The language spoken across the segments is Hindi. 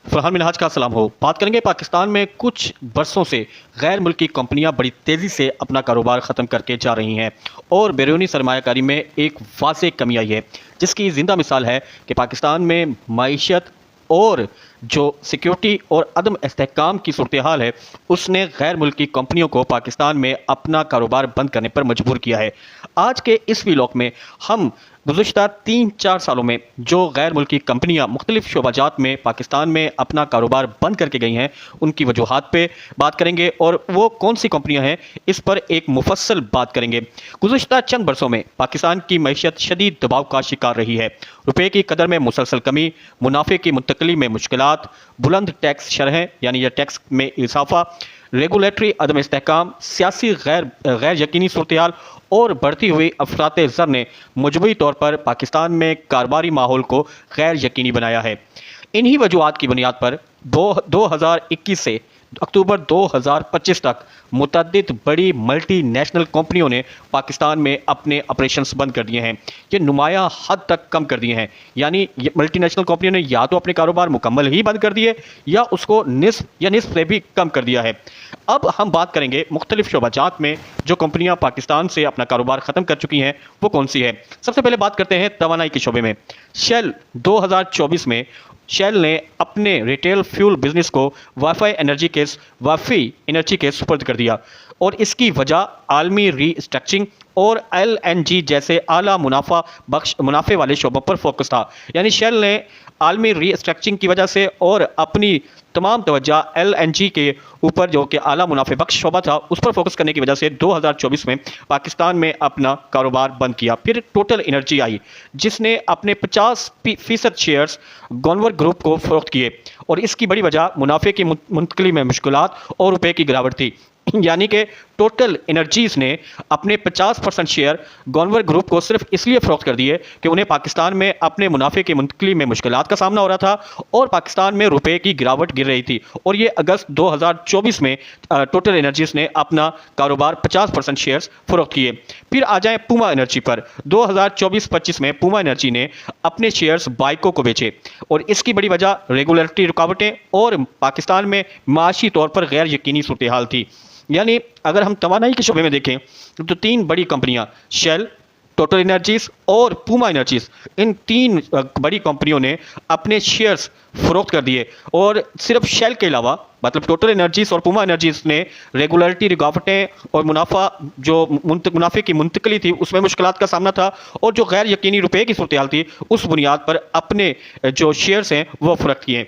फरहान मिनहाज का सलाम हो। बात करेंगे पाकिस्तान में कुछ बरसों से गैर मुल्की कंपनियां बड़ी तेज़ी से अपना कारोबार ख़त्म करके जा रही हैं और बैरूनी सरमायाकारी में एक वाज़ेह कमी आई है, जिसकी ज़िंदा मिसाल है कि पाकिस्तान में मईशत और जो सिक्योरिटी और अदम इस्तेहकाम की सूरत हाल है, उसने गैर मुल्की कंपनियों को पाकिस्तान में अपना कारोबार बंद करने पर मजबूर किया है। आज के इस व्लॉग में हम गुज़िश्ता 3-4 सालों में जो गैर मुल्की कंपनियां मुख्तलिफ शोबाजात में पाकिस्तान में अपना कारोबार बंद करके गई हैं, उनकी वजूहात पे बात करेंगे और वो कौन सी कंपनियां हैं, इस पर एक मुफस्सल बात करेंगे। गुज़िश्ता चंद बरसों में पाकिस्तान की मईशत शदीद दबाव का शिकार रही है। रुपये की कदर में मुसलसल कमी, मुनाफे की मुंतकली में मुश्किलात, बुलंद टैक्स शरहें यानी यह टैक्स में इजाफा, रेगुलेटरी अदम इस्तेहकाम, सियासी गैर यकीनी सूरत और बढ़ती हुई अफरात ज़र ने मजमूई तौर पर पाकिस्तान में कारोबारी माहौल को गैर यकीनी बनाया है। इन्हीं वजूहात की बुनियाद पर 2021 से अक्टूबर 2025 तक मुतअद्दिद बड़ी मल्टी नेशनल कंपनियों ने पाकिस्तान में अपने ऑपरेशंस बंद कर दिए हैं। ये नुमाया हद तक कम कर दिए हैं, यानी मल्टी नेशनल कंपनियों ने या तो अपने कारोबार मुकम्मल ही बंद कर दिए या उसको निस्फ से भी कम कर दिया है। अब हम बात करेंगे मुख्तलिफ शोबाजात में जो कंपनियां पाकिस्तान से अपना कारोबार ख़त्म कर चुकी हैं वो कौन सी है। सबसे पहले बात करते हैं तवानाई के शोबे में। शेल 2024 में शेल ने अपने रिटेल फ्यूल बिजनेस को वाफी एनर्जी के सुपुर्द कर दिया और इसकी वजह आलमी रीस्ट्रक्चरिंग और LNG जैसे आला मुनाफे वाले शोबों पर फोकस था। यानी शेल ने आलमी रीस्ट्रक्चरिंग की वजह से और अपनी तमाम तवज्जो LNG के ऊपर जो कि आला मुनाफे बख्श शोबा था उस पर फोकस करने की वजह से 2024 में पाकिस्तान में अपना कारोबार बंद किया। फिर टोटल एनर्जी आई जिसने अपने 50% शेयर्स गॉनवर ग्रुप को फरोख्त किए और इसकी बड़ी वजह मुनाफे की मुंतकली में मुश्किलात और रुपए की गिरावट थी। यानी कि टोटल एनर्जीज ने अपने 50% शेयर गॉनवर ग्रुप को सिर्फ इसलिए फरोख्त कर दिए कि उन्हें पाकिस्तान में अपने मुनाफे की मुंतकली में मुश्किलात का सामना हो रहा था और पाकिस्तान में रुपए की गिरावट गिर रही थी। और ये अगस्त 2024 में टोटल एनर्जीज ने अपना कारोबार 50% शेयर्स फरोख्त किए। फिर आ जाए पूमा एनर्जी पर। 2024-25 में पूमा एनर्जी ने अपने शेयर्स बाइको को बेचे और इसकी बड़ी वजह रेगुलेटरी रुकावटें और पाकिस्तान में माशी तौर पर गैर यकीनी सूरत हाल थी। यानी अगर हम तवानाई के शोबे में देखें तो तीन बड़ी कंपनियां शेल, टोटल एनर्जीज और पूमा एनर्जीज, इन तीन बड़ी कंपनियों ने अपने शेयर्स फरोख्त कर दिए और सिर्फ शेल के अलावा मतलब टोटल एनर्जीज और पूमा एनर्जीज ने रेगुलरिटी रुकावटें और मुनाफे की मुंतकली थी उसमें मुश्किलात का सामना था और जो गैर यकीनी रुपए की सूरत हाल थी उस बुनियाद पर अपने जो शेयर्स हैं वो फरोख्त किए।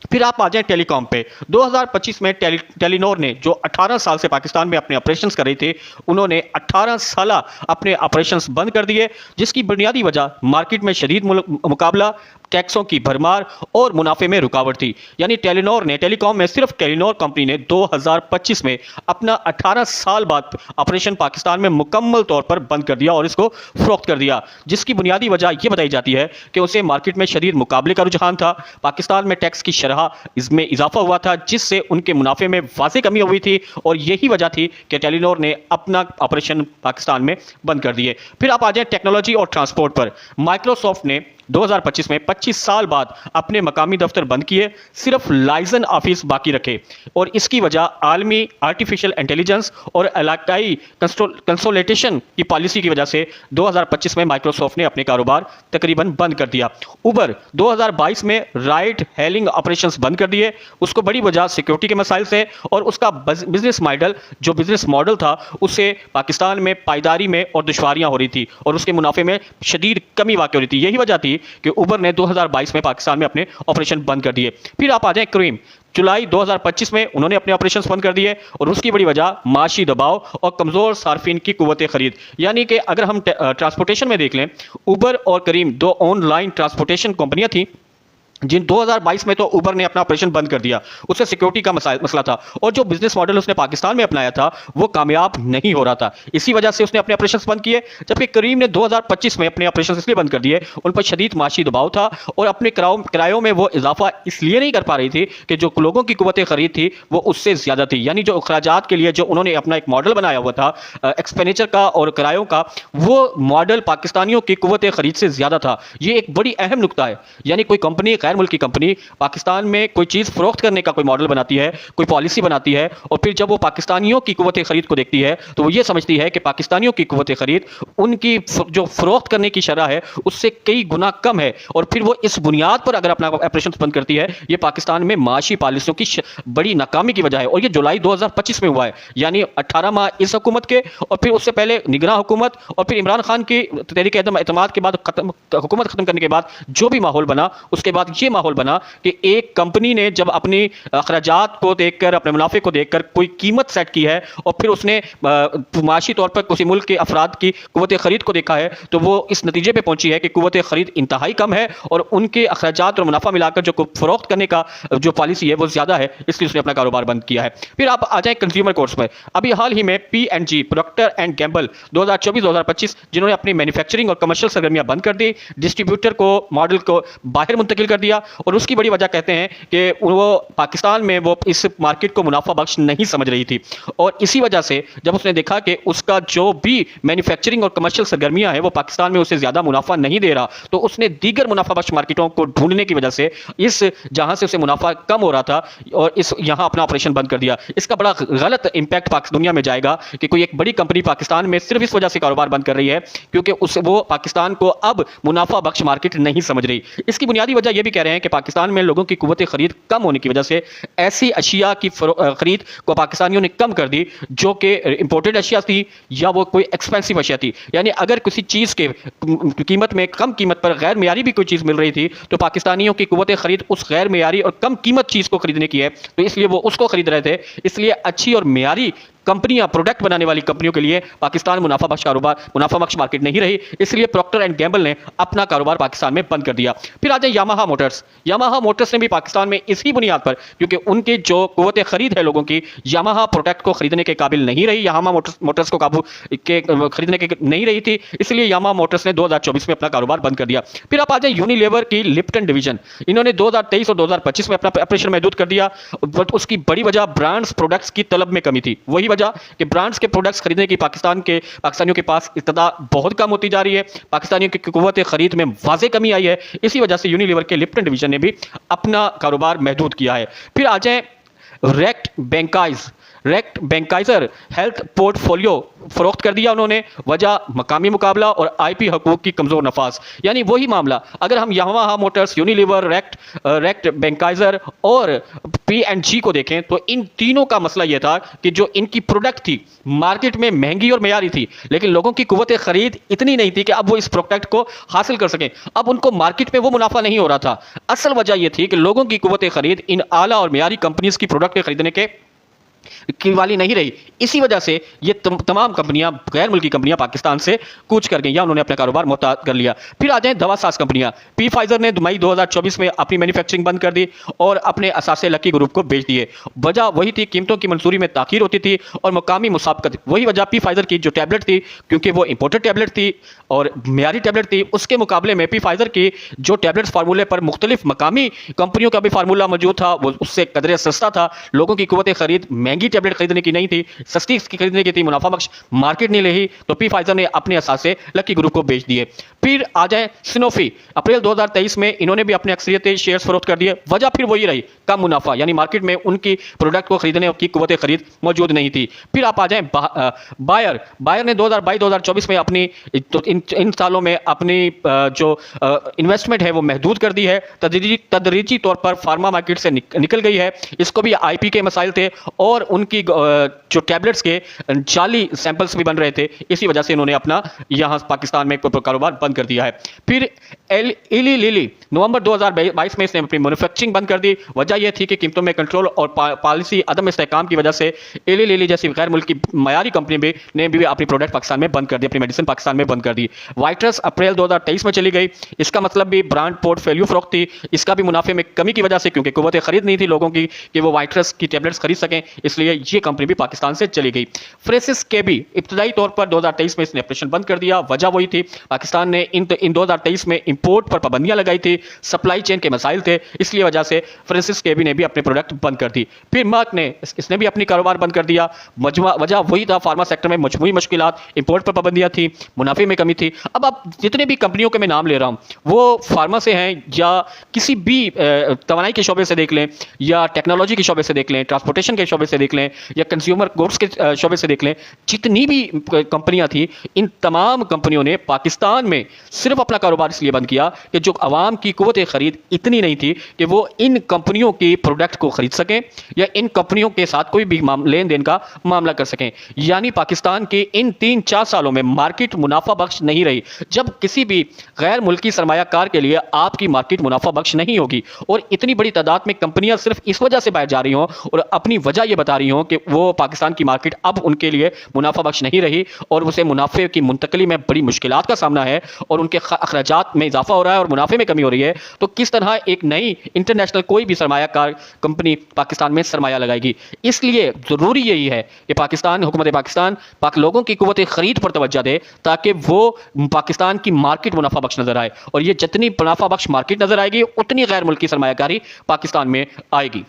फिर आप आ जाए टेलीकॉम पे। 2025 में टेलीनॉर ने जो 18 साल से पाकिस्तान में अपने ऑपरेशंस कर रही थी, उन्होंने 18 साल अपने ऑपरेशंस बंद कर दिए, जिसकी बुनियादी वजह मार्केट में शदीद मुकाबला, टैक्सों की भरमार और मुनाफे में रुकावट थी। यानी टेलीकॉम में सिर्फ टेलीनॉर कंपनी ने 2025 में अपना 18 साल बाद ऑपरेशन पाकिस्तान में मुकम्मल तौर पर बंद कर दिया और इसको फरोख्त कर दिया, जिसकी बुनियादी वजह यह बताई जाती है कि उसे मार्केट में शदीद मुकाबले का रुझान था। पाकिस्तान में टैक्स की शरह इसमें इजाफा हुआ था जिससे उनके मुनाफे में वाज़ेह कमी हुई थी और यही वजह थी कि टेलीनॉर ने अपना ऑपरेशन पाकिस्तान में बंद कर दिए। फिर आप आ जाए टेक्नोलॉजी और ट्रांसपोर्ट पर। माइक्रोसॉफ्ट ने 2025 में 25 साल बाद अपने मकामी दफ्तर बंद किए, सिर्फ लाइजन ऑफिस बाकी रखे और इसकी वजह आलमी आर्टिफिशियल इंटेलिजेंस और इलाकाई कंसोलिडेशन की पॉलिसी की वजह से 2025 में माइक्रोसॉफ्ट ने अपने कारोबार तकरीबन बंद कर दिया। उबर 2022 में राइड हेलिंग ऑपरेशंस बंद कर दिए, उसको बड़ी वजह सिक्योरिटी के मसाइल से और उसका बिजनेस मॉडल था उससे पाकिस्तान में पायदारी में और दुश्वारियां हो रही थी और उसके मुनाफे में शदीद कमी वाक़ हो रही थी। यही वजह थी कि उबर ने 2022 में पाकिस्तान में अपने ऑपरेशन बंद कर दिए। फिर आप आ जाएं क्रीम। जुलाई 2025 में उन्होंने अपने ऑपरेशंस बंद कर दिए और उसकी बड़ी वजह माशी दबाव और कमजोर सार्फिन की कुव्वत खरीद। यानी कि अगर हम ट्रांसपोर्टेशन में देख लें, उबर और करीम दो ऑनलाइन ट्रांसपोर्टेशन कंपनियां थी जिन 2022 में तो उबर ने अपना ऑपरेशन बंद कर दिया, उससे सिक्योरिटी का मसला था और जो बिजनेस मॉडल उसने पाकिस्तान में अपनाया था वो कामयाब नहीं हो रहा था, इसी वजह से उसने अपने ऑपरेशंस बंद किए। जबकि करीम ने 2025 में अपने ऑपरेशंस इसलिए बंद कर दिए, उन पर शदीद माशी दबाव था और अपने किरायों में वो इजाफा इसलिए नहीं कर पा रही थी कि जो लोगों की कुव्वत खरीद थी वो उससे ज्यादा थी। यानी जो अखराजात के लिए जो उन्होंने अपना एक मॉडल बनाया हुआ था एक्सपेंडिचर का और किरायों का, वो मॉडल पाकिस्तानियों की कुव्वत खरीद से ज्यादा था। ये एक बड़ी अहम नुकता है। यानी कोई कंपनी गैर मुल्की कंपनी पाकिस्तान में कोई चीज़ फ़रोख्त करने का कोई मॉडल बनाती है, कोई पॉलिसी बनाती है, और फिर जब वो पाकिस्तानियों की क़ुव्वत ख़रीद को देखती है तो वो ये समझती है कि पाकिस्तानियों की क़ुव्वत ख़रीद उनकी जो फ़रोख्त करने की शरह है उससे कई गुना कम है, और फिर वो इस बुनियाद पर अगर अपना ऑपरेशन बंद करती है। ये पाकिस्तान में माशी पॉलिसियों की बड़ी नाकामी की वजह है, और ये जुलाई 2025 में हुआ है, यानी 18 माह इस हुकूमत के, और फिर उससे पहले निगरान हुकूमत, और फिर इमरान खान की तहरीक एतमाद के बाद हुकूमत खत्म करने के बाद जो भी माहौल बना, उसके बाद ये माहौल बना कि एक कंपनी ने जब अपनी अखराजात को देखकर, अपने मुनाफे को देखकर कोई कीमत सेट की है, और फिर उसने माशी तौर पर किसी मुल्क के अफराद की क़ुव्वत ख़रीद को देखा है, तो वो इस नतीजे पर पहुंची है कि क़ुव्वत ख़रीद इंतहाई कम है और उनके अखराजात और मुनाफा मिलाकर जो फ़रोख्त करने का जो पॉलिसी है वो ज़्यादा है, इसलिए उसने अपना कारोबार बंद किया है। फिर आप आ जाएं कंज्यूमर कोर्ट्स में। अभी हाल ही में P&G प्रोक्टर एंड गैम्बल 2024-2025 जिन्होंने अपनी मैन्युफैक्चरिंग और कमर्शियल सरगर्मियां बंद कर दी, डिस्ट्रीब्यूटर को मॉडल को बाहर मुंतकिल कर दिया, और उसकी बड़ी वजह कहते हैं कि वो पाकिस्तान में वो इस मार्केट को मुनाफा बख्श नहीं समझ रही थी, और इसी वजह से जब उसने देखा कि उसका जो भी मैन्युफैक्चरिंग और कमर्शियल सरगर्मियां हैं वो पाकिस्तान में उसे ज़्यादा मुनाफा नहीं दे रहा, तो उसने दीगर मुनाफा बख्श मार्केटों को ढूंढने की वजह से इस जहां से उसे मुनाफा कम हो रहा था और इस यहां अपना ऑपरेशन बंद कर दिया। इसका बड़ा गलत इंपैक्ट दुनिया में जाएगा कि कोई एक बड़ी कंपनी पाकिस्तान में सिर्फ इस वजह से कारोबार बंद कर रही है क्योंकि वो पाकिस्तान को अब मुनाफा बख्श मार्केट नहीं समझ रही। इसकी बुनियादी वजह यह भी कह रहे हैं कि पाकिस्तान में लोगों की कुव्वत खरीद कम होने की वजह से ऐसी अशिया की खरीद को पाकिस्तानियों ने कम कर दी जो कि इंपोर्टेड अशिया थी या वो कोई एक्सपेंसिव अशिया थी। यानी अगर किसी चीज़ के कीमत में कम कीमत पर गैर मेयारी भी कोई चीज़ मिल रही थी तो पाकिस्तानियों की कुव्वत खरीद उस गैर मेयारी और कम कीमत चीज़ को खरीदने की है, तो इसलिए वो उसको खरीद रहे थे। इसलिए अच्छी और मेयारी कंपनियां, प्रोडक्ट बनाने वाली कंपनियों के लिए पाकिस्तान मुनाफा बख्श मार्केट नहीं रही, इसलिए प्रॉक्टर एंड गैम्बल ने अपना कारोबार पाकिस्तान में बंद कर दिया। फिर आ जाए यामाहा मोटर्स ने भी पाकिस्तान में इसी बुनियाद पर, क्योंकि उनके जो कुव्वत खरीद है लोगों की यामाहा प्रोडक्ट को खरीदने के काबिल नहीं रही, यामाहा मोटर्स को काबू के खरीदने के नहीं रही थी, इसलिए यामाहा मोटर्स ने 2024 में अपना कारोबार बंद कर दिया। फिर आप आ जाए यूनिलीवर की लिप्टन डिवीजन, इन्होंने 2023 और 2025 में अपना ऑपरेशन महदूद कर दिया। उसकी बड़ी वजह ब्रांड्स प्रोडक्ट्स की तलब में कमी थी, वही कि ब्रांड्स के प्रोडक्ट्स खरीदने की पाकिस्तानियों के पास इत्तदा बहुत कम होती जा रही है, पाकिस्तानियों की कुव्वत खरीद में वाज़े कमी आई है। इसी वजह से यूनिलीवर के लिप्टन डिवीजन ने भी अपना कारोबार महदूद किया है। फिर आ जाए रेक्ट बैंकाइजर हेल्थ पोर्टफोलियो फरोख्त कर दिया उन्होंने, वजह मकामी मुकाबला और आईपी हकूक की कमजोर नफाज। यानी वही मामला, अगर हम यामाहा मोटर्स, यूनिलीवर, रेक्ट बैंकाइजर और P&G को देखें तो इन तीनों का मसला यह था कि जो इनकी प्रोडक्ट थी मार्केट में महंगी और मेयारी थी, लेकिन लोगों की कुव्वत खरीद इतनी नहीं थी कि अब वो इस प्रोडक्ट को हासिल कर सकें। अब उनको मार्केट में वो मुनाफा नहीं हो रहा था। असल वजह यह थी कि लोगों की कुव्वत खरीद इन आला और मेयारी कंपनीज की प्रोडक्ट खरीदने की वाली नहीं रही। इसी वजह से ये तमाम कंपनियां, गैर मुल्की कंपनियां पाकिस्तान से कूच कर गई या उन्होंने अपना कारोबार मुताद कर लिया। फिर आ जाए दवा साज कंपनियां। फाइजर ने मई 2024 में अपनी मैन्युफैक्चरिंग बंद कर दी और अपने असासे लकी ग्रुप को बेच दिए। वजह वही थी, कीमतों की मंजूरी में ताखीर होती थी और मुकामी मुसाबकत। वही वजह फाइजर की जो टैबलेट थी, क्योंकि वो इंपोर्टेड टैबलेट थी और मेयारी टैबलेट थी, उसके मुकाबले में फाइजर की जो टैबलेट्स फार्मूले पर मुख्तलिफ मकामी कंपनियों का भी फार्मूला मौजूद था, वो उससे कदरे सस्ता था। लोगों की कुव्वत खरीद महंगी टैबलेट खरीदने की नहीं थी, सस्ती इसकी खरीदने की थी, मुनाफा बख्श मार्केट नहीं रही, तो फाइजर ने अपने असासे लकी ग्रुप को बेच दिए। फिर आ जाए सिनोफी, अप्रैल 2023 में इन्होंने भी अपने अक्सरियत शेयर्स फरोख्त कर दिए। वजह फिर वही रही, कम मुनाफा, यानी मार्केट में उनकी प्रोडक्ट को खरीदने की कुव्वत खरीद मौजूद नहीं थी। फिर आप आ जाए बायर ने 2022-2024 में अपनी इन सालों में अपनी जो इन्वेस्टमेंट है वो महदूद कर दी है, तदरीजी तौर पर फार्मा मार्केट से निकल गई है। इसको भी आईपी के मसाइल थे और उनकी जो टैबलेट्स के जाली सैंपल्स भी बन रहे थे, इसी वजह से इन्होंने अपना यहां पाकिस्तान में कारोबार बंद कर दिया है। फिर एली लिली नवंबर 2022 में इसने अपनी मैन्युफैक्चरिंग बंद कर दी। वजह यह थी कि कीमतों में कंट्रोल और पॉलिसी अदम इस्तेहकाम की वजह से एली लिली जैसी गैर मुल्की मयारी कंपनी ने भी अपनी प्रोडक्ट पाकिस्तान में बंद कर दी, अपनी मेडिसिन पाकिस्तान में बंद कर दी। वाइट्रस अप्रैल 2023 में चली गई। इसका मतलब भी ब्रांड पोर्टफोलियो फरोख्त थी, इसका भी मुनाफे में कमी की वजह से, क्योंकि कुव्वत खरीद नहीं थी लोगों की कि वो वाइट्रस की टैबलेट्स खरीद सकें, इसलिए ये कंपनी भी पाकिस्तान से चली गई। फ्रेसिस के भी इब्तदाई तौर पर 2023 में इसने ऑपरेशन बंद कर दिया। वजह वही थी, पाकिस्तान ने इन 2023 में इंपोर्ट पर पाबंदियां लगाई थी, सप्लाई चेन के मसाइल थे, इसलिए वजह से फ्रेंसिस केबी ने भी अपने प्रोडक्ट बंद कर दी। फिर मर्क ने इसने भी अपनी कारोबार बंद कर दिया। वजह वही था, फार्मा सेक्टर में मजमूई मुश्किलात, इंपोर्ट पर पाबंदियां थी, मुनाफे में कमी थी। अब आप जितने भी कंपनियों के मैं नाम ले रहा हूँ, वो फार्मा से हैं या किसी भी तवानाई के शोबे से देख लें, या टेक्नोलॉजी के शोबे से देख लें, ट्रांसपोर्टेशन के शोबे से देख लें, या कंज्यूमर गुड्स के शोबे से देख लें, जितनी भी कंपनियां थी, इन तमाम कंपनियों ने पाकिस्तान में सिर्फ अपना कारोबार इसलिए बंद किया कि जो अवाम की कुव्वत खरीद इतनी नहीं थी कि वो इन कंपनियों की प्रोडक्ट को खरीद सकें या इन कंपनियों के साथ कोई भी लेन देन का मामला कर सकें। यानी पाकिस्तान के इन 3-4 सालों में मार्केट मुनाफा बख्श नहीं रही। जब किसी भी गैर मुल्की सरमायाकार के लिए आपकी मार्केट मुनाफा बख्श नहीं होगी और इतनी बड़ी तादाद में कंपनियां सिर्फ इस वजह से बाहर जा रही हों और अपनी वजह यह बता रही हों कि वो पाकिस्तान की मार्केट अब उनके लिए मुनाफा बख्श नहीं रही और उसे मुनाफे की मुंतकली में बड़ी मुश्किलात का सामना है और उनके अखराजात में इजाफा हो रहा है और मुनाफे में कमी हो रही है, तो किस तरह एक नई इंटरनेशनल कोई भी सरमायाकार कंपनी पाकिस्तान में सरमाया लगाएगी। इसलिए ज़रूरी यही है कि पाकिस्तान, हुकूमत पाकिस्तान पाक लोगों की कुव्वत खरीद पर तवज्जो दे ताकि वो पाकिस्तान की मार्केट मुनाफा बख्श नजर आए, और ये जितनी मुनाफा बख्श मार्केट नजर आएगी उतनी गैर मुल्की सरमायाकारी पाकिस्तान में आएगी।